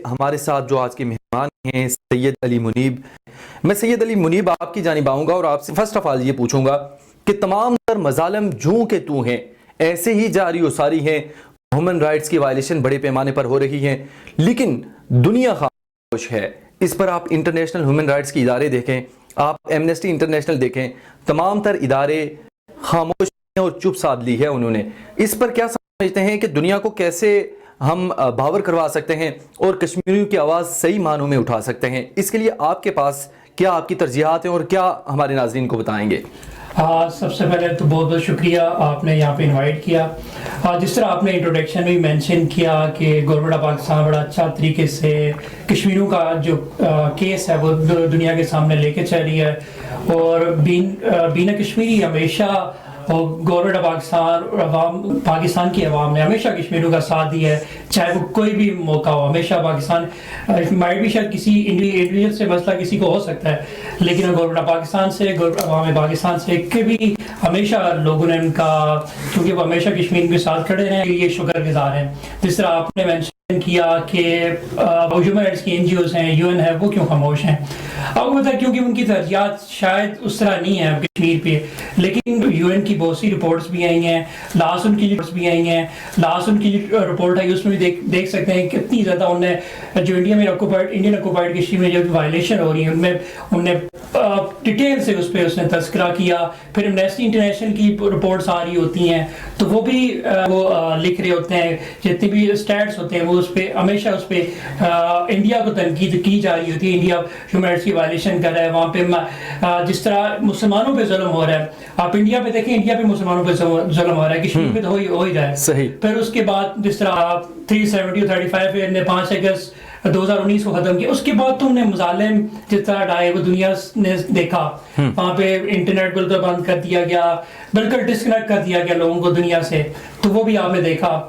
ہمارے ساتھ جو آج کے مہمان ہیں سید علی منیب. میں سید علی منیب آپ کی جانب آؤں گا اور آپ سے فرسٹ آف آل یہ پوچھوں گا کہ تمام تر مظالم جوں کہ تو ہیں ایسے ہی جاری و ساری ہیں. ہیومن رائٹس کی وائلیشن بڑے پیمانے پر ہو رہی ہے لیکن دنیا خاموش ہے. اس پر آپ انٹرنیشنل ہیومن رائٹس کے ادارے دیکھیں, آپ ایمنسٹی انٹرنیشنل دیکھیں, تمام تر ادارے خاموش ہیں اور چپ سادھ لی ہے انہوں نے. اس پر کیا سمجھتے ہیں کہ دنیا کو کیسے ہم باور کروا سکتے ہیں اور کشمیریوں کی آواز صحیح معنوں میں اٹھا سکتے ہیں؟ اس کے لیے آپ کے پاس کیا آپ کی ترجیحات ہیں اور کیا ہمارے ناظرین کو بتائیں گے؟ سب سے پہلے تو بہت بہت شکریہ آپ نے یہاں پہ انوائٹ کیا. جس طرح آپ نے انٹروڈکشن میں مینشن کیا کہ گورنمنٹ آف پاکستان بڑا اچھا طریقے سے کشمیریوں کا جو کیس ہے وہ دنیا کے سامنے لے کے چل رہی ہے, اور بین کشمیری ہمیشہ گورنمنٹ آف پاکستان اور عوام پاکستان کی عوام نے ہمیشہ کشمیریوں کا ساتھ دیا ہے, چاہے وہ کوئی بھی موقع ہو. ہمیشہ پاکستان مائٹ بھی شاید کسی انڈیویجول سے مسئلہ کسی کو ہو سکتا ہے, لیکن گورنمنٹ آف پاکستان سے عوام پاکستان سے کہ بھی ہمیشہ لوگوں نے ان کا, کیونکہ وہ ہمیشہ کشمیر کے ساتھ کھڑے ہیں, یہ شکر گزار ہیں. جس طرح آپ نے مینشن کیا کہ ہیومن رائٹس کی NGOs ہیں, UN ہے, وہ کیوں خاموش ہیں؟ آپ کو پتا ہے کیونکہ ان کی ترجیحات شاید اس طرح نہیں ہیں کشمیر پہ, لیکن UN کی بہت سی رپورٹس بھی آئی ہیں, لاسٹ ان کی رپورٹس بھی آئی ہیں. لاسٹ ان کی رپورٹ آئی اس میں بھی دیکھ سکتے ہیں کتنی زیادہ انہیں جو انڈیا میں انڈین آکوپائڈ کشمیر میں جو وائلیشن ہو رہی ہے ان میں انہیں ڈیٹیل سے اس نے تذکرہ کیا. پھر ایمنسٹی انٹرنیشنل کی رپورٹس آ رہی ہوتی ہیں تو وہ بھی وہ لکھ رہے ہوتے ہیں, جتنے بھی اسٹیٹس ہوتے ہیں وہ اس پہ ہمیشہ اس پہ انڈیا کو تنقید کی جا رہی ہوتی ہے. انڈیا ہیومن رائٹس کی وائلیشن کر رہا ہے, وہاں پہ جس طرح مسلمانوں پہ ظلم ہو رہا ہے. آپ انڈیا پہ دیکھیں, انڈیا پہ مسلمانوں پہ ظلم ہو رہا ہے, کشمیر پہ تو ہو ہی رہا ہے. صحیح. پھر اس کے بعد جس طرح 370 اور 35 نے 5 اگست 2019 کو ختم کیا, اس کے بعد تو انہیں مظالم جس طرح ڈھائے وہ دنیا نے دیکھا. وہاں پہ انٹرنیٹ بالکل بند کر دیا گیا, بالکل ڈسکنیکٹ کر دیا گیا لوگوں کو دنیا سے, تو وہ بھی آپ نے دیکھا.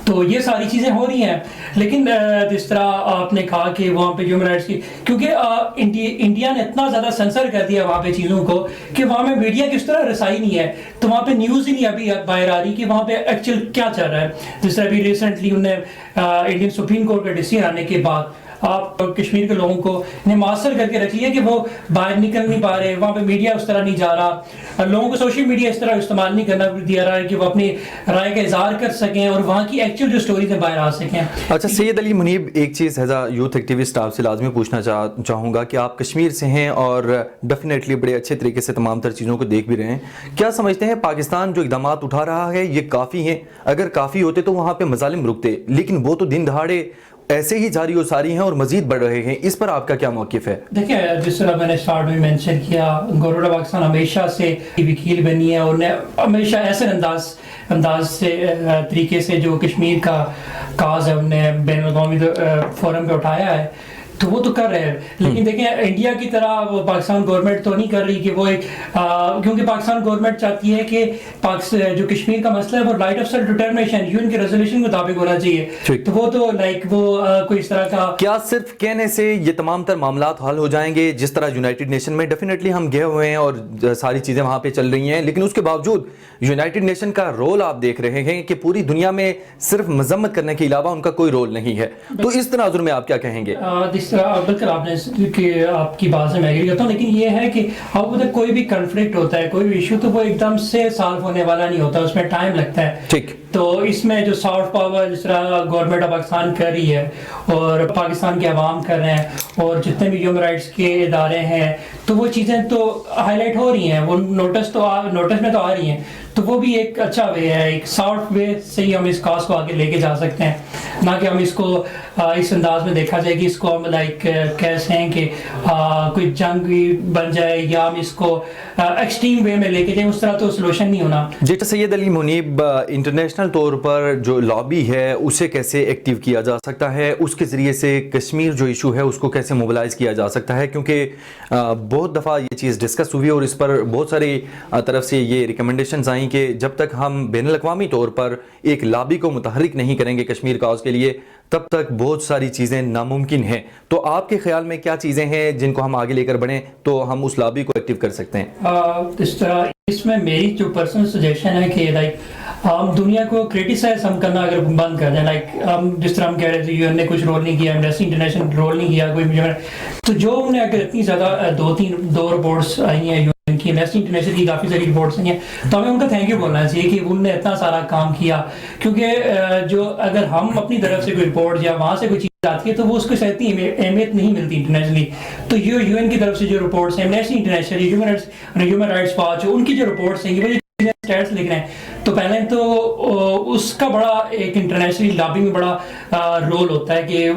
تو یہ ساری چیزیں ہو رہی ہیں, لیکن جس طرح آپ نے کہا کہ وہاں پہ ہیومن رائٹس کی, کیونکہ انڈیا نے اتنا زیادہ سینسر کر دیا وہاں پہ چیزوں کو کہ وہاں میں میڈیا کس طرح رسائی نہیں ہے, تو وہاں پہ نیوز ہی نہیں ابھی باہر آ رہی کہ وہاں پہ ایکچوئل کیا چل رہا ہے. جس طرح ابھی ریسنٹلی انہیں انڈین سپریم کورٹ کا ڈیسیژن آنے کے بعد آپ کشمیر کے لوگوں کو نے ماسٹر کر کے رکھ لیا کہ وہ باہر نکل نہیں پا رہے, وہاں پہ میڈیا اس طرح نہیں جا رہا, لوگوں کو سوشل میڈیا اس طرح استعمال نہیں کرنا دیا رہا ہے کہ وہ اپنی رائے کا اظہار کر سکیں اور وہاں کی ایکچوئل جو سٹوریز ہیں باہر آ سکیں. اچھا سید علی منیب, ایک چیز ایز اے یوتھ ایکٹیوسٹ آپ سے لازمی پوچھنا چاہوں گا کہ آپ کشمیر سے ہیں اور ڈیفینیٹلی بڑے اچھے طریقے سے تمام تر چیزوں کو دیکھ بھی رہے ہیں. کیا سمجھتے ہیں پاکستان جو اقدامات اٹھا رہا ہے یہ کافی ہیں؟ اگر کافی ہوتے تو وہاں پہ مظالم رکتے, لیکن وہ تو دن دہاڑے ایسے ہی جاری و ساری ہیں اور مزید بڑھ رہے ہیں. اس پر آپ کا کیا موقف ہے؟ دیکھیں, جس طرح میں نے اسٹارٹ میں مینشن کیا, گورنمنٹ آف پاکستان ہمیشہ سے وکیل بنی ہے اور ہمیشہ ایسے انداز سے طریقے سے جو کشمیر کا کاز ہے انہوں نے بین الاقوامی فورم پہ اٹھایا ہے, تو وہ تو کر رہے ہیں. لیکن دیکھیں انڈیا کی طرح وہ پاکستان گورنمنٹ تو نہیں کر رہی کہ وہ ایک, کیونکہ پاکستان گورنمنٹ چاہتی ہے کہ جو کشمیر کا مسئلہ ہے وہ right of self determination UN کی ریزولوشن کے مطابق ہونا چاہیے. تو وہ تو لائک وہ کوئی اس طرح کا, کیا صرف کہنے سے یہ تمام تر معاملات حل ہو جائیں گے؟ جس طرح یونائٹڈ نیشن میں ڈیفینیٹلی ہم گئے ہوئے ہیں اور ساری چیزیں وہاں پہ چل رہی ہیں, لیکن اس کے باوجود یونائٹڈ نیشن کا رول آپ دیکھ رہے ہیں کہ پوری دنیا میں صرف مذمت کرنے کے علاوہ ان کا کوئی رول نہیں ہے. تو اس تناظر میں آپ کیا کہیں گے؟ بالکل آپ نے کہ آپ کی بات سے میں ایگری کرتا ہوں, لیکن یہ ہے کہ آپ کو کوئی بھی کنفلکٹ ہوتا ہے, کوئی بھی ایشو, تو وہ ایک دم سے سالو ہونے والا نہیں ہوتا, اس میں ٹائم لگتا ہے. ٹھیک. تو اس میں جو سافٹ پاور جس طرح گورنمنٹ آف پاکستان کر رہی ہے اور پاکستان کے عوام کر رہے ہیں اور جتنے بھی ہیومن رائٹس کے ادارے ہیں, تو وہ چیزیں تو ہائی لائٹ ہو رہی ہیں, وہ نوٹس میں تو آ رہی ہیں. تو وہ بھی ایک اچھا وے ہے, ایک سافٹ وے سے ہی ہم اس کاز کو آگے لے کے جا سکتے ہیں, نہ کہ ہم اس کو اس انداز میں دیکھا جائے کہ اس کو ہم لائک کیسے ہیں کہ کوئی جنگ بن جائے یا ہم اس کو ایکسٹریم وے میں لے کے جائیں. اس طرح تو سولوشن نہیں ہونا. جی سید علی منیب, انٹرنیشنل طور پر جو لابی ہے اسے کیسے ایکٹیو کیا جا سکتا ہے؟ اس کے ذریعے سے کشمیر جو ایشو ہے اس کو کیسے موبلائز کیا جا سکتا ہے؟ کیونکہ بہت دفعہ یہ چیز ڈسکس ہوئی اور اس پر بہت ساری طرف سے یہ ریکمنڈیشنز آئیں کہ جب تک ہم بین الاقوامی طور پر ایک لابی کو متحرک نہیں کریں گے کشمیر کاز کے لیے, تب تک بہت ساری چیزیں ناممکن ہیں. تو آپ کے خیال میں کیا چیزیں ہیں جن کو ہم آگے لے کر بڑھیں تو ہم اس لابی کو ایکٹیو کر سکتے ہیں؟ اس طرح اس میں میری جو پرسنل سجیشن ہے کہ لائک ہم دنیا کو کرٹیسائز ہم کرنا اگر بند کر دیں، لائک ہم جس طرح ہم کہہ رہے تھے یو این نے کچھ رول نہیں کیا، ایمنسٹی انٹرنیشنل رول نہیں کیا کوئی، تو جو ہم نے اگر اتنی زیادہ دو رپورٹس آئی ہیں UN کی، ایمنسٹی انٹرنیشنل کی کافی ساری رپورٹس آئی ہیں، تو ہمیں ان کا تھینک یو بولنا چاہیے کہ انہوں نے اتنا سارا کام کیا. کیونکہ جو اگر ہم اپنی طرف سے کوئی رپورٹ یا وہاں سے کوئی چیز آتی ہے تو وہ اس کو اتنی اہمیت نہیں ملتی انٹرنیشنلی. تو یو این کی طرف سے جو رپورٹس ہیں، Amnesty International, human Rights Watch, ان کی جو رپورٹس ہیں، وہ اسٹیٹس لکھ رہے ہیں، تو پہلے تو اس کا بڑا ایک انٹرنیشنل لابی میں بڑا رول ہوتا ہے کہ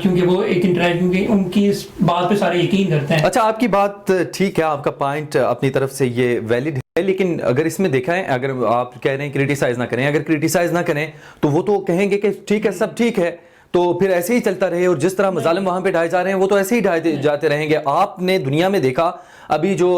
کیونکہ وہ ایک کیونکہ ان کی اس بات پہ سارے یقین کرتے ہیں. اچھا، آپ کی بات ٹھیک ہے، آپ کا پوائنٹ اپنی طرف سے یہ ویلڈ ہے، لیکن اگر اس میں دیکھا ہے، اگر آپ کہہ رہے ہیں کرٹیسائز نہ کریں، اگر کرٹیسائز نہ کریں تو وہ تو کہیں گے کہ ٹھیک ہے، سب ٹھیک ہے، تو پھر ایسے ہی چلتا رہے، اور جس طرح مظالم وہاں پہ ڈھائے جا رہے ہیں وہ تو ایسے ہی ڈھائے جاتے رہیں گے. آپ نے دنیا میں دیکھا ابھی جو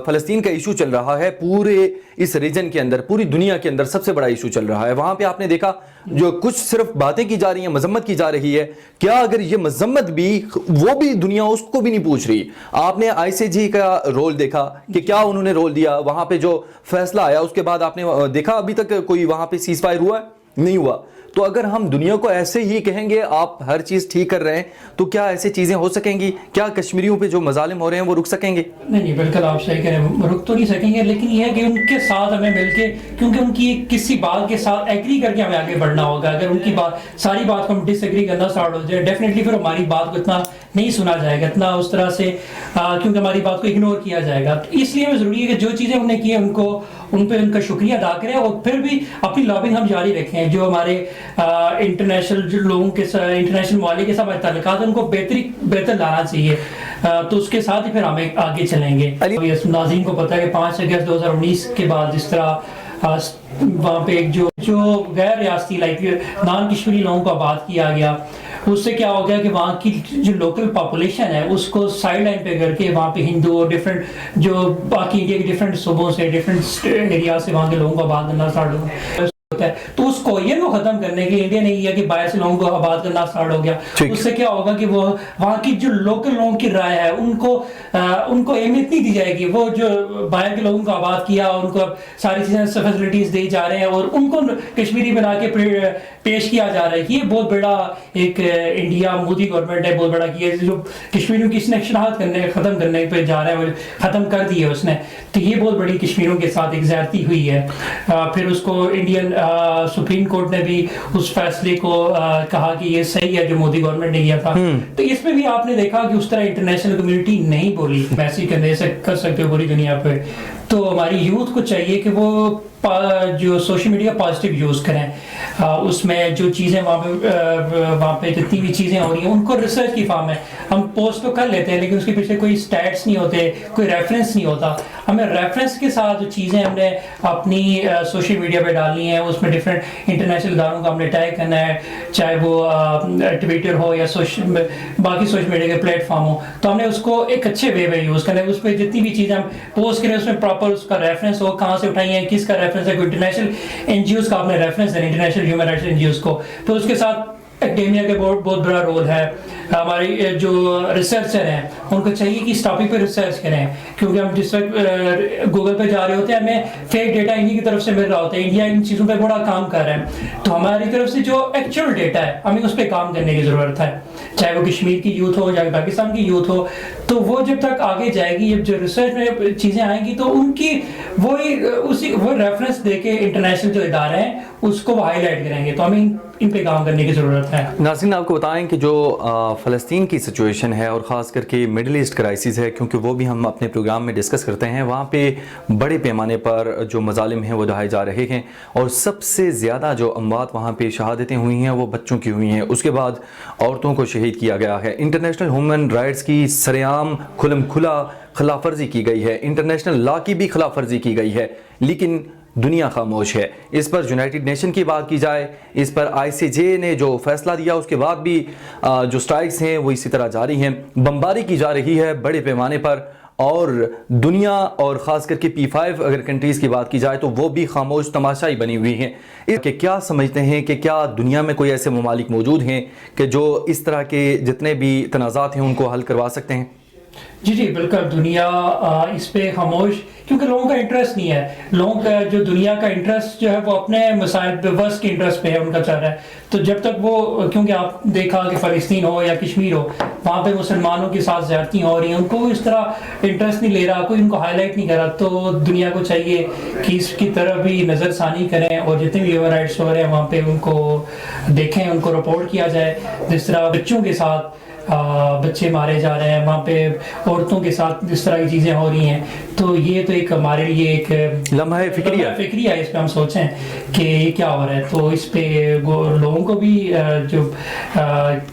فلسطین کا ایشو چل رہا ہے، پورے اس ریجن کے اندر، پوری دنیا کے اندر سب سے بڑا ایشو چل رہا ہے، وہاں پہ آپ نے دیکھا جو کچھ صرف باتیں کی جا رہی ہیں، مذمت کی جا رہی ہے. کیا اگر یہ مذمت بھی، وہ بھی دنیا اس کو بھی نہیں پوچھ رہی؟ آپ نے آئی سی جی کا رول دیکھا کہ کیا انہوں نے رول دیا، وہاں پہ جو فیصلہ آیا اس کے بعد آپ نے دیکھا ابھی تک کوئی وہاں پہ سیز فائر ہوا ہے؟ نہیں ہوا. تو اگر ہم دنیا کو ایسے ہی کہیں گے آپ ہر چیز ٹھیک کر رہے ہیں، تو کیا ایسی چیزیں ہو سکیں گی؟ کیا کشمیریوں پہ جو مظالم ہو رہے ہیں وہ رک سکیں گے؟ نہیں، بالکل آپ صحیح کہہ رہے ہیں، رک تو نہیں سکیں گے، لیکن یہ ہے کہ ان کے ساتھ ہمیں مل کے، کیونکہ ان کی کسی بات کے ساتھ ایگری کر کے ہمیں آگے بڑھنا ہوگا. اگر ان کی بات، ساری بات کو ہم ڈس ایگری کرنا اسٹارٹ ہو جائے، ڈیفینیٹلی پھر ہماری بات کو اتنا نہیں سنا جائے گا، اتنا اس طرح سے، کیونکہ ہماری بات کو اگنور کیا جائے گا. تو اس لیے ہمیں ضروری ہے کہ جو چیزیں انہوں نے کی ہیں ان پہ ان کا شکریہ ادا کریں، اور پھر بھی اپنی لابنگ ہم جاری رکھیں. جو ہمارے انٹرنیشنل جو لوگوں کے ساتھ، انٹرنیشنل ممالک کے ساتھ ہمارے تعلقات ہیں، ان کو بہتر لانا چاہیے، تو اس کے ساتھ ہی پھر ہمیں آگے چلیں گے. ناظرین کو پتہ ہے کہ 5 اگست 2019 کے بعد جس طرح وہاں پہ ایک جو غیر ریاستی لائک نان کشمیری لوگوں کو آباد کیا گیا، اس سے کیا ہو گیا کہ وہاں کی جو لوکل پاپولیشن ہے اس کو سائڈ لائن پہ کر کے وہاں پہ ہندو اور ڈفرینٹ جو باقی انڈیا کے ڈفرینٹ صوبوں سے، ڈفرینٹ ایریا سے وہاں کے لوگوں کو آباد کرنا اسٹارٹ ہوا. تو اس کو یہ ختم کرنے کے انڈیا نے یہ کہ باہر سے لوگوں کو آباد کرنا اسٹارٹ ہو گیا. اس سے کیا ہوگا کہ وہ وہاں کی جو لوکل لوگوں کی رائے ہے ان کو اہمیت نہیں دی جائے گی. وہ جو باہر کے لوگوں کو آباد کیا، ان کو ساری چیزیں فیسلٹیز دی جا رہے ہیں اور ان کو کشمیری بنا کے پیش کیا جا رہا ہے. یہ بہت بڑا ایک انڈیا مودی گورنمنٹ ہے، بہت بڑا کیا جو کشمیریوں کی اس نے شناخت ختم کرنے پہ جا رہا ہے، وہ ختم کر دی ہے اس نے. تو یہ بہت بڑی کشمیریوں کے ساتھ ایک زیادتی ہوئی ہے. پھر اس کو انڈین سپریم کورٹ نے بھی اس فیصلے کو کہا کہ یہ صحیح ہے جو مودی گورنمنٹ نے کیا تھا. تو اس میں بھی آپ نے دیکھا کہ اس طرح انٹرنیشنل کمیونٹی نہیں بولی، میسج کرنے سے کر سکتے ہو پوری دنیا پہ. تو ہماری یوتھ کو چاہیے کہ وہ جو سوشل میڈیا پازیٹیو یوز کریں، اس میں جو چیزیں وہاں پہ جتنی بھی چیزیں ہو رہی ہیں ان کو ریسرچ کی فارم ہے. ہم پوسٹ تو کر لیتے ہیں لیکن اس کے پیچھے کوئی اسٹیٹس نہیں ہوتے، کوئی ریفرنس نہیں ہوتا. ہمیں ریفرنس کے ساتھ جو چیزیں ہم نے اپنی سوشل میڈیا پہ ڈالنی ہیں، اس میں ڈفرینٹ انٹرنیشنل اداروں کا ہم نے ٹیگ کرنا ہے، چاہے وہ ٹویٹر ہو یا باقی سوشل میڈیا کے پلیٹ فارم ہو. تو ہم نے اس کو ایک اچھے وے میں یوز کرنا ہے. اس پہ جتنی بھی چیزیں ہم پوسٹ کریں اس میں پراپر اس کا ریفرنس ہو، کہاں سے اٹھائی ہیں، کس کا ریفرنس ہے. کوئی انٹرنیشنل این جی اوز کا آپ نے ریفرنس دینا، international human rights N G Os کو. تو اس کے ساتھ اکیڈیمیا کا بہت بڑا رول ہے. ہماری جو ریسرچر ہیں ان کو چاہیے کہ اس ٹاپک پہ ریسرچ کریں، کیونکہ ہم جس وقت گوگل پہ جا رہے ہوتے ہیں ہمیں فیک ڈیٹا انہی کی طرف سے مل رہا ہوتا ہے. انڈیا ان چیزوں پہ بڑا کام کر رہا ہے، تو ہماری طرف سے جو ایکچوئل ڈیٹا ہے ہمیں اس پہ کام کرنے کی ضرورت ہے، چاہے وہ کشمیر کی یوتھ ہو یا پاکستان کی یوتھ ہو. تو وہ جب تک آگے جائے گی، جو ریسرچ میں چیزیں آئیں گی تو ان کی وہ ریفرنس دے کے انٹرنیشنل جو ادارے ہیں اس کو وہ ہائی لائٹ کریں گے. تو ہمیں ان پہ کام کرنے کی ضرورت ہے. ناظرین، آپ کو بتائیں کہ جو فلسطین کی سچویشن ہے اور خاص کر کے مڈل ایسٹ کرائسس ہے، کیونکہ وہ بھی ہم اپنے پروگرام میں ڈسکس کرتے ہیں، وہاں پہ بڑے پیمانے پر جو مظالم ہیں وہ ڈھائے جا رہے ہیں، اور سب سے زیادہ جو اموات وہاں پہ شہادتیں ہوئی ہیں وہ بچوں کی ہوئی ہیں. اس کے بعد عورتوں کو شہید کیا گیا ہے. انٹرنیشنل ہیومن رائٹس کی سرعام کھلم کھلا خلاف ورزی کی گئی ہے، انٹرنیشنل لا کی بھی خلاف ورزی کی گئی ہے، لیکن دنیا خاموش ہے. اس پر یونائٹڈ نیشن کی بات کی جائے، اس پر آئی سی جے نے جو فیصلہ دیا اس کے بعد بھی جو سٹرائکس ہیں وہ اسی طرح جاری ہیں. بمباری کی جا رہی ہے بڑے پیمانے پر، اور دنیا اور خاص کر کے P5 اگر کنٹریز کی بات کی جائے تو وہ بھی خاموش تماشائی بنی ہوئی ہیں. کہ کیا سمجھتے ہیں کہ کیا دنیا میں کوئی ایسے ممالک موجود ہیں کہ جو اس طرح کے جتنے بھی تنازعات ہیں ان کو حل کروا سکتے ہیں؟ جی جی بالکل. دنیا اس پہ خاموش، کیونکہ لوگوں کا انٹرسٹ نہیں ہے. لوگوں کا جو دنیا کا انٹرسٹ جو ہے وہ اپنے مسائل پہ، بس کے انٹرسٹ پہ ہے ان کا چل رہا ہے. تو جب تک وہ، کیونکہ آپ دیکھا کہ فلسطین ہو یا کشمیر ہو، وہاں پہ مسلمانوں کے ساتھ زیادتیاں ہو رہی ہیں، ان کو اس طرح انٹرسٹ نہیں لے رہا، کوئی ان کو ہائی لائٹ نہیں کر رہا. تو دنیا کو چاہیے کہ اس کی طرف بھی نظر ثانی کریں، اور جتنے بھی ہیومن رائٹس ہو رہے ہیں وہاں پہ ان کو دیکھیں، ان کو رپورٹ کیا جائے. جس طرح بچوں کے ساتھ بچے مارے جا رہے ہیں، وہاں پہ عورتوں کے ساتھ جس طرح کی چیزیں ہو رہی ہیں، تو یہ تو ایک ہمارے لیے ایک لمحہ فکریہ ہے. اس پہ ہم سوچیں کہ یہ کیا ہو رہا ہے. تو اس پہ لوگوں کو بھی جو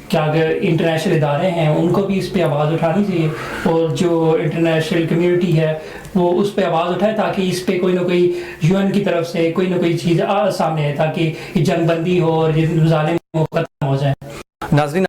کیا انٹرنیشنل ادارے ہیں ان کو بھی اس پہ آواز اٹھانی چاہیے، اور جو انٹرنیشنل کمیونٹی ہے وہ اس پہ آواز اٹھائے، تاکہ اس پہ کوئی نہ کوئی UN کی طرف سے کوئی نہ کوئی چیز سامنے آئے، تاکہ یہ جنگ بندی ہو اور یہ ظالم ختم ہو جائے. ناظرین